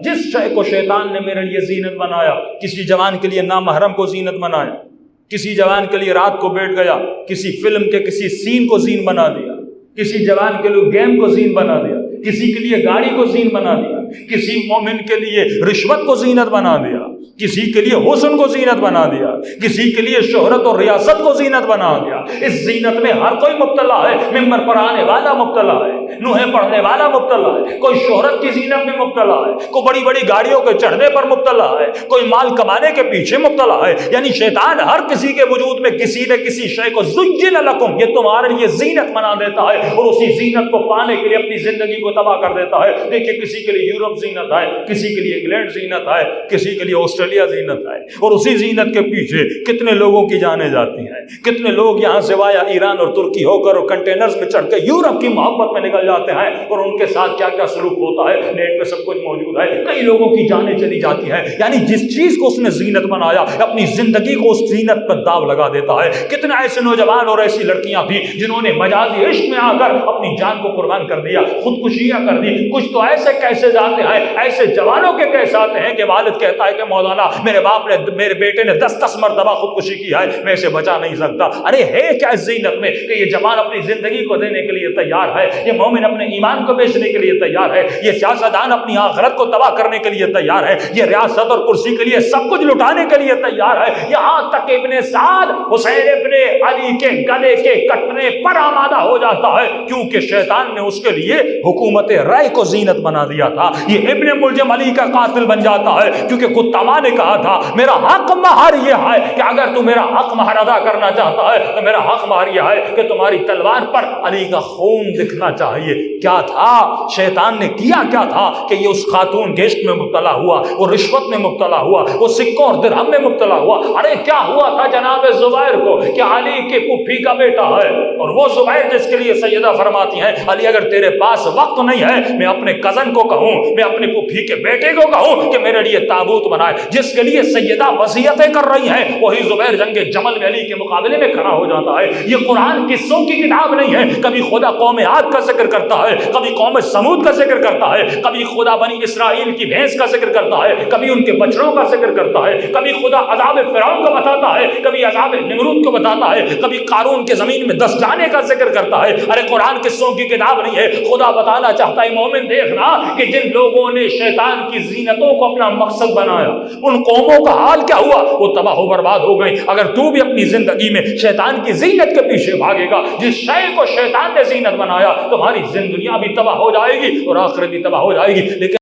جس شے کو شیطان نے میرے لیے زینت بنایا، کسی جوان کے لیے نامحرم کو زینت بنایا، کسی جوان کے لیے رات کو بیٹھ گیا کسی فلم کے کسی سین کو زین بنا دیا، کسی جوان کے لیے گیم کو زین بنا دیا، کسی کے لیے گاڑی کو زین بنا دیا، کسی مومن کے لیے رشوت کو زینت بنا دیا، کسی کے لیے حسن کو زینت بنا دیا، کسی کے لیے شہرت اور ریاست کو زینت بنا دیا۔ اس زینت میں ہر کوئی مبتلا ہے، ممبر پر آنے والا مبتلا ہے، نوحے پڑھنے والا مبتلا ہے، کوئی شہرت کی زینت میں مبتلا ہے، کوئی بڑی بڑی گاڑیوں کے چڑھنے پر مبتلا ہے، کوئی مال کمانے کے پیچھے مبتلا ہے۔ یعنی شیطان ہر کسی کے وجود میں کسی نہ کسی شے کو زین لکم، یہ تمہارے لیے زینت بنا دیتا ہے، اور اسی زینت کو پانے کے لیے اپنی زندگی کو تباہ کر دیتا ہے۔ دیکھیے کسی کے لیے یورپ زینت ہے، کسی کے لیے انگلینڈ زینت ہے، کسی کے لیے آسٹریلیا زینت ہے، اور اسی زینت کے پیچھے کتنے لوگوں کی جانیں جاتی ہیں، کتنے لوگ یہاں سے وایا ایران اور ترکی ہو کر اور کنٹینرز میں چڑھ کے یورپ کی محبت میں نکل جاتے ہیں، اور ان کے ساتھ کیا کیا سلوک ہوتا ہے نیٹ پہ سب کچھ موجود ہے۔ کئی لوگوں کی جانیں چلی جاتی ہیں، یعنی جس چیز کو اس نے زینت بنایا اپنی زندگی کو اس زینت پر داغ لگا دیتا ہے۔ کتنے ایسے نوجوان اور ایسی لڑکیاں بھی جنہوں نے مجازی عشق میں آ کر اپنی جان کو قربان کر دیا، خودکشیاں کر دی۔ کچھ تو ایسے کیسے جاتے ہیں، ایسے جوانوں کے کیسے آتے ہیں کہ والد کہتا ہے کہ مولانا میرے باپ نے، میرے بیٹے نے 10 مرتبہ خودکشی کی ہے، میں اسے بچا نہیں سکتا۔ ارے ہے کیا اس زینت میں کہ یہ جوان اپنی زندگی کو دینے کے لیے تیار ہے، یہ مومن اپنے ایمان کو بیچنے کے لیے تیار ہے، یہ سیاستدان اپنی آخرت کو تباہ کرنے کے لیے تیار ہے، یہ ریاست اور کرسی کے لیے سب کچھ لٹانے کے لیے تیار ہے۔ یہاں تک ابن سعد حسین ابن علی کے گلے کے کٹنے پر آمادہ ہو جاتا ہے، کیونکہ شیطان نے اس کے لیے حکومت رائے کو زینت بنا دیا تھا۔ یہ ابن ملجم علی کا قاتل بن جاتا ہے، کیونکہ قطامہ نے کہا تھا میرا حق مہر یہ ہے کہ اگر تو میرا حق مہر ادا کرنا چاہتا ہے تو میرا حق مہر یہ ہے کہ تمہاری تلوار پر علی کا خون دکھنا چاہیے۔ کیا تھا شیطان نے کیا کیا تھا کہ یہ اس خاتون کے عشق میں مبتلا ہوا، وہ رشوت میں مبتلا ہوا، وہ سکوں اور درہم میں مبتلا ہوا۔ ارے کیا ہوا تھا جناب زبیر کو کہ علی کے پھوپھی کا بیٹا ہے، اور وہ زبیر جس کے لیے سیدہ فرماتی ہیں علی اگر تیرے پاس وقت نہیں ہے میں اپنے کزن کو کہوں، میں اپنے پھوپھی کے بیٹے کو کہوں کہ میرے لیے تابوت بنائے۔ جس کے لیے سیدہ وصیتیں کر رہی ہیں وہی زبیر جنگ جمل میں علی کے مقابلے میں کھڑا ہو جاتا ہے۔ یہ قرآن قصوں کی کتاب نہیں ہے، کبھی خدا قوم عاد کا ذکر کرتا ہے، کبھی قوم سمود کا ذکر کرتا ہے، کبھی خدا بنی اسرائیل کی بھینس کا ذکر کرتا ہے، کبھی ان کے بچڑوں کا ذکر کرتا ہے، کبھی خدا عذاب فرعون کو بتاتا ہے، کبھی عذاب نمرود کو بتاتا ہے، کبھی قارون کے زمین میں دس جانے کا ذکر کرتا ہے۔ ارے قرآن قصوں کی کتاب نہیں ہے، خدا بتانا چاہتا ہے مومن دیکھنا کہ جن لوگوں نے شیطان کی زینتوں کو اپنا مقصد بنایا ان قوموں کا حال کیا ہوا، وہ تباہ و برباد ہو گئی۔ اگر تو بھی اپنی زندگی میں شیطان کی زینت کے پیچھے بھاگے گا، جس شے کو شیطان نے زینت بنایا تمہاری دنیا بھی تباہ ہو جائے گی اور آخرت بھی تباہ ہو جائے گی۔ لیکن